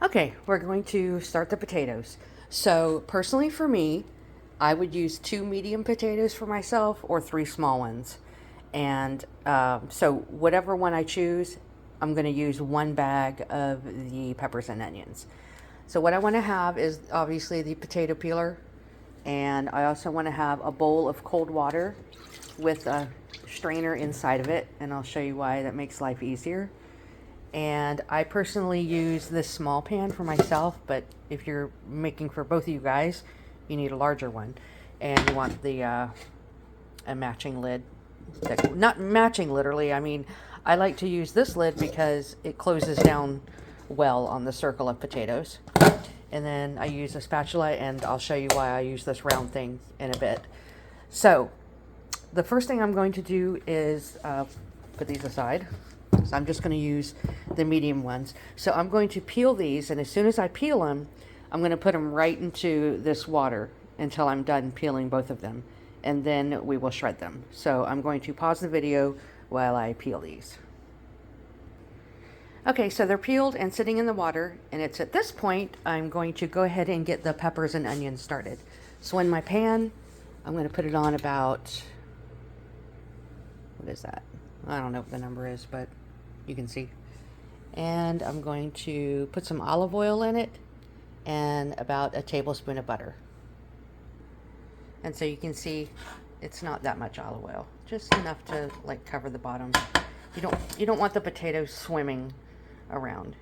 Okay, we're going to start the potatoes. So personally for me, I would use 2 medium potatoes for myself or 3 small ones. And so whatever one I choose, I'm going to use 1 bag of the peppers and onions. So what I want to have is obviously the potato peeler. And I also want to have a bowl of cold water with a strainer inside of it. And I'll show you why that makes life easier. And I personally use this small pan for myself, but if you're making for both of you guys, you need a larger one. And you want the a matching lid. Not matching literally, I mean, I like to use this lid because it closes down well on the circle of potatoes. And then I use a spatula, and I'll show you why I use this round thing in a bit. So the first thing I'm going to do is put these aside. So I'm just going to use the medium ones. So I'm going to peel these, and as soon as I peel them, I'm going to put them right into this water until I'm done peeling both of them, and then we will shred them. So I'm going to pause the video while I peel these. Okay, so they're peeled and sitting in the water, and it's at this point I'm going to go ahead and get the peppers and onions started. So in my pan, I'm going to put it on about, what is that? I don't know what the number is, but you can see. And I'm going to put some olive oil in it and about a tablespoon of butter. And so you can see it's not that much olive oil, just enough to like cover the bottom. You don't want the potatoes swimming around.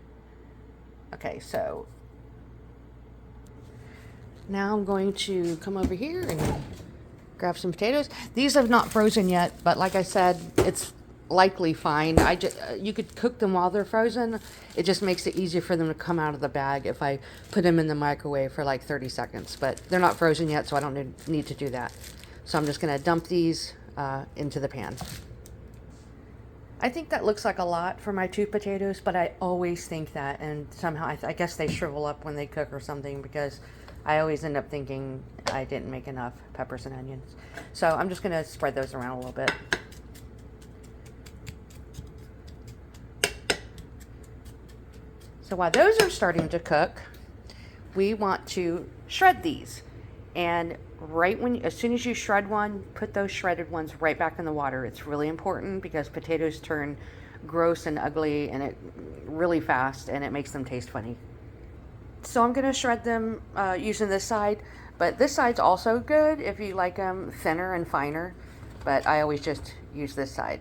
Okay, so now I'm going to come over here and grab some potatoes. These have not frozen yet, but like I said, it's likely fine. You could cook them while they're frozen. It just makes it easier for them to come out of the bag if I put them in the microwave for like 30 seconds. But they're not frozen yet, so I don't need to do that. So I'm just going to dump these into the pan. I think that looks like a lot for my 2 potatoes, but I always think that, and somehow I guess they shrivel up when they cook or something, because I always end up thinking I didn't make enough peppers and onions. So I'm just going to spread those around a little bit. So while those are starting to cook, we want to shred these. And as soon as you shred one, put those shredded ones right back in the water. It's really important because potatoes turn gross and ugly and it really fast, and it makes them taste funny. So I'm going to shred them using this side, but this side's also good if you like them thinner and finer, but I always just use this side.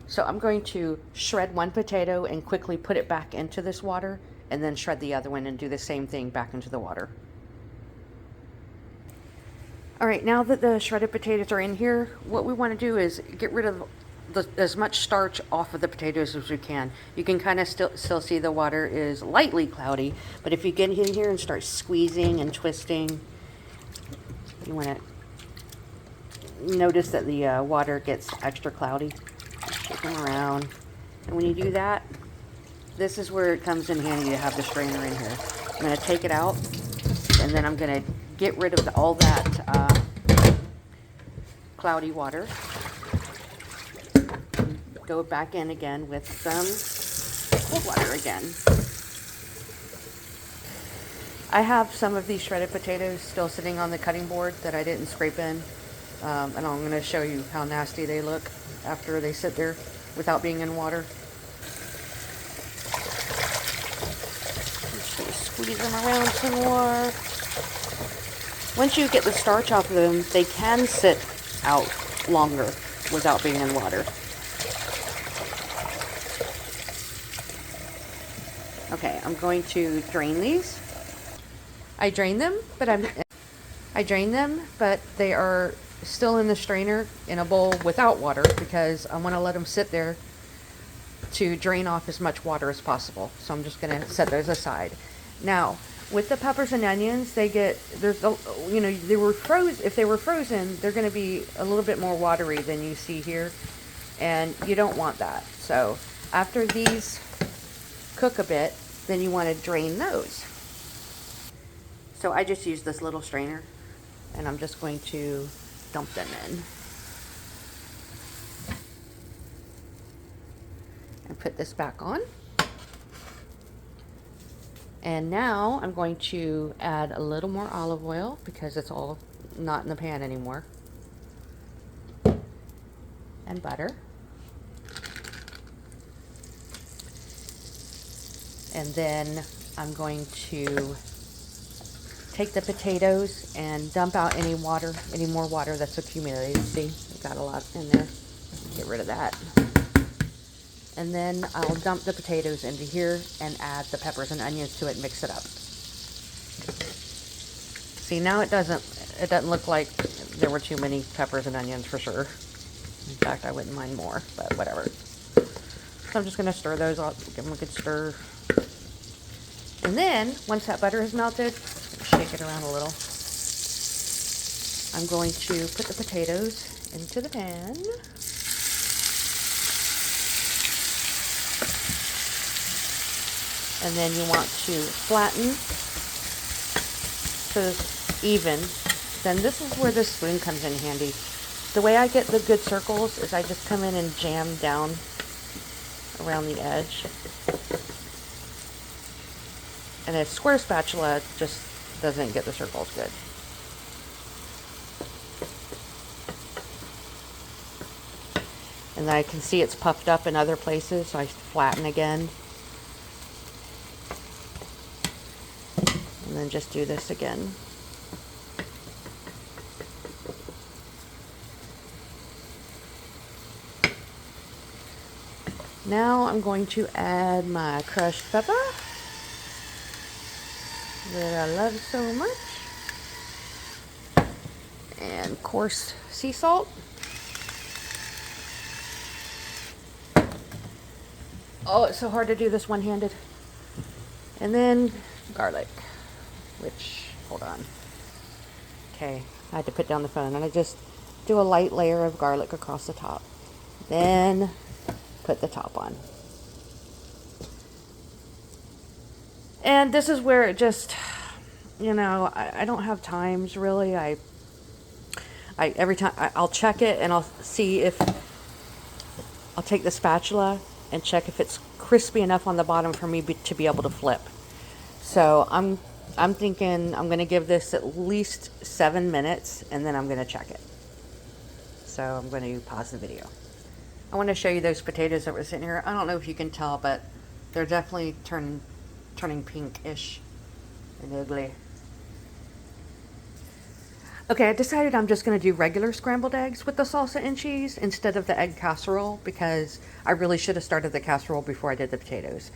So I'm going to shred 1 potato and quickly put it back into this water, and then shred the other one and do the same thing back into the water. All right, now that the shredded potatoes are in here, what we want to do is get rid of as much starch off of the potatoes as we can. You can kind of still see the water is lightly cloudy, but if you get in here and start squeezing and twisting, you want to notice that the water gets extra cloudy. Shake them around, and when you do that, this is where it comes in handy to have the strainer in here. I'm going to take it out, and then I'm going to get rid of all that cloudy water. Go back in again with some cold water again. I have some of these shredded potatoes still sitting on the cutting board that I didn't scrape in, and I'm going to show you how nasty they look after they sit there without being in water. Just squeeze them around some more. Once you get the starch off of them, they can sit out longer without being in water. Okay, I'm going to drain these. I drain them, but they are still in the strainer in a bowl without water because I want to let them sit there to drain off as much water as possible. So I'm just going to set those aside. Now, with the peppers and onions, if they were frozen, they're going to be a little bit more watery than you see here, and you don't want that. So after these cook a bit, then you want to drain those. So I just use this little strainer, and I'm just going to dump them in. And put this back on. And now I'm going to add a little more olive oil because it's all not in the pan anymore. And butter. And then I'm going to take the potatoes and dump out any more water that's accumulated. See, I got a lot in there. Get rid of that. And then I'll dump the potatoes into here and add the peppers and onions to it and mix it up. See, now it doesn't look like there were too many peppers and onions for sure. In fact, I wouldn't mind more, but whatever. So I'm just going to stir those up, give them a good stir. And then, once that butter is melted, shake it around a little. I'm going to put the potatoes into the pan. And then you want to flatten so it's even. Then this is where this spoon comes in handy. The way I get the good circles is I just come in and jam down around the edge. And a square spatula just doesn't get the circles good. And then I can see it's puffed up in other places, so I flatten again. And then just do this again. Now I'm going to add my crushed pepper that I love so much. And coarse sea salt. Oh, it's so hard to do this one-handed. And then garlic, which, hold on. Okay, I had to put down the phone, and I just do a light layer of garlic across the top. Then put the top on. And this is where it just, you know, I don't have times really. I every time I'll check it and I'll see if I'll take the spatula and check if it's crispy enough on the bottom for me to be able to flip. So I'm thinking I'm going to give this at least 7 minutes and then I'm going to check it. So I'm going to pause the video. I want to show you those potatoes that were sitting here. I don't know if you can tell, but they're definitely turning pinkish and ugly. Okay, I decided I'm just going to do regular scrambled eggs with the salsa and cheese instead of the egg casserole because I really should have started the casserole before I did the potatoes.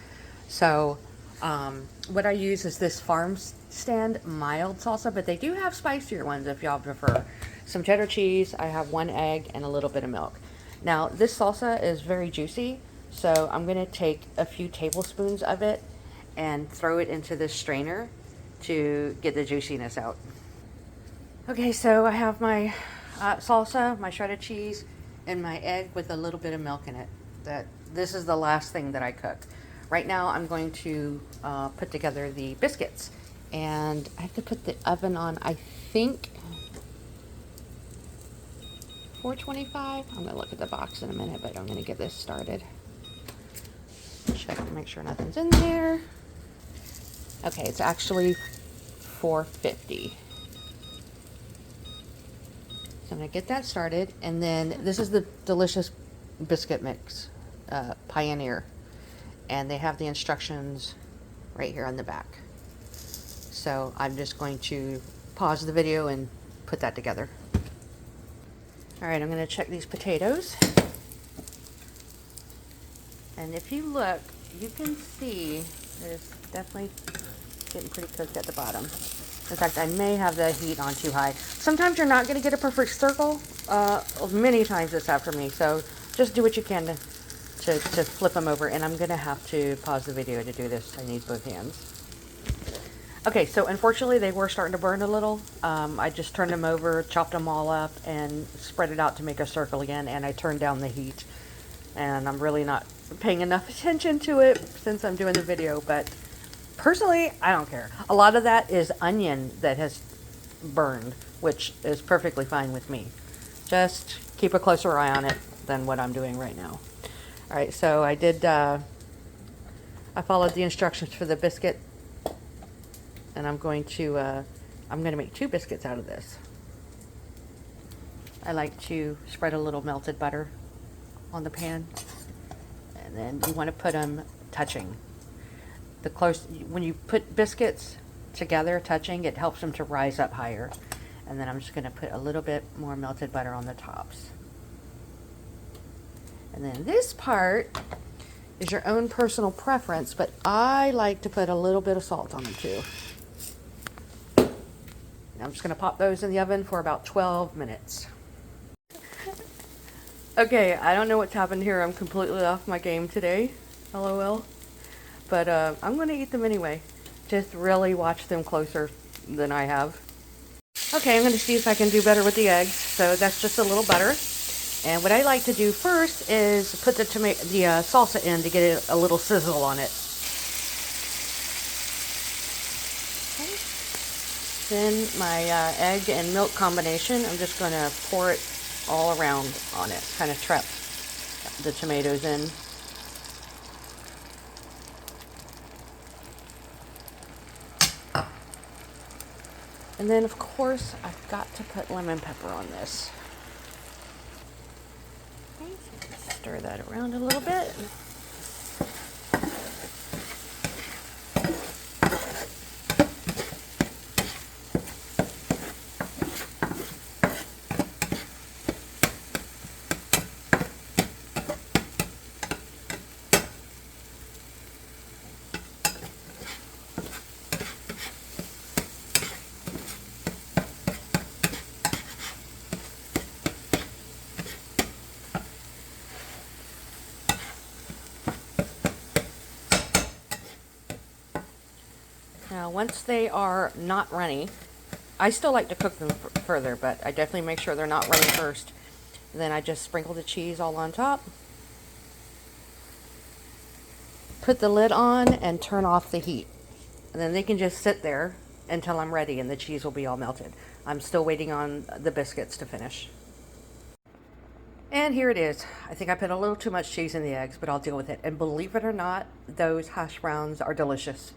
So what I use is this farm stand mild salsa, but they do have spicier ones if y'all prefer. Some cheddar cheese, I have 1 egg and a little bit of milk. Now this salsa is very juicy, so I'm going to take a few tablespoons of it and throw it into this strainer to get the juiciness out. Okay, so I have my salsa, my shredded cheese, and my egg with a little bit of milk in it. This is the last thing that I cook. Right now I'm going to put together the biscuits. And I have to put the oven on, I think, 425. I'm going to look at the box in a minute, but I'm going to get this started. Check to make sure nothing's in there. Okay, it's actually 450. I'm going to get that started, and then this is the delicious biscuit mix, Pioneer, and they have the instructions right here on the back. So I'm just going to pause the video and put that together. All right, I'm going to check these potatoes, and if you look, you can see there's definitely getting pretty cooked at the bottom. In fact, I may have the heat on too high. Sometimes you're not going to get a perfect circle. Many times it's after me. So just do what you can to flip them over. And I'm going to have to pause the video to do this. I need both hands. Okay, so unfortunately they were starting to burn a little. I just turned them over, chopped them all up, and spread it out to make a circle again. And I turned down the heat. And I'm really not paying enough attention to it since I'm doing the video. But personally, I don't care. A lot of that is onion that has burned, which is perfectly fine with me. Just keep a closer eye on it than what I'm doing right now. All right, so I followed the instructions for the biscuit and I'm going to make 2 biscuits out of this. I like to spread a little melted butter on the pan, and then you want to put them touching. When you put biscuits together touching, it helps them to rise up higher. And then I'm just going to put a little bit more melted butter on the tops. And then this part is your own personal preference, but I like to put a little bit of salt on them too. I'm just going to pop those in the oven for about 12 minutes. Okay, I don't know what's happened here. I'm completely off my game today. LOL. But I'm going to eat them anyway. Just really watch them closer than I have. Okay, I'm going to see if I can do better with the eggs. So that's just a little butter. And what I like to do first is put the salsa in to get a little sizzle on it. Okay. Then my egg and milk combination, I'm just going to pour it all around on it. Kind of trap the tomatoes in. And then, of course, I've got to put lemon pepper on this. Okay, so stir that around a little bit. Now, once they are not runny, I still like to cook them further, but I definitely make sure they're not runny first. And then I just sprinkle the cheese all on top. Put the lid on and turn off the heat. And then they can just sit there until I'm ready and the cheese will be all melted. I'm still waiting on the biscuits to finish. And here it is. I think I put a little too much cheese in the eggs, but I'll deal with it. And believe it or not, those hash browns are delicious.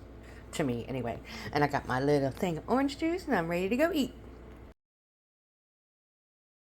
To me, anyway. And I got my little thing of orange juice, and I'm ready to go eat.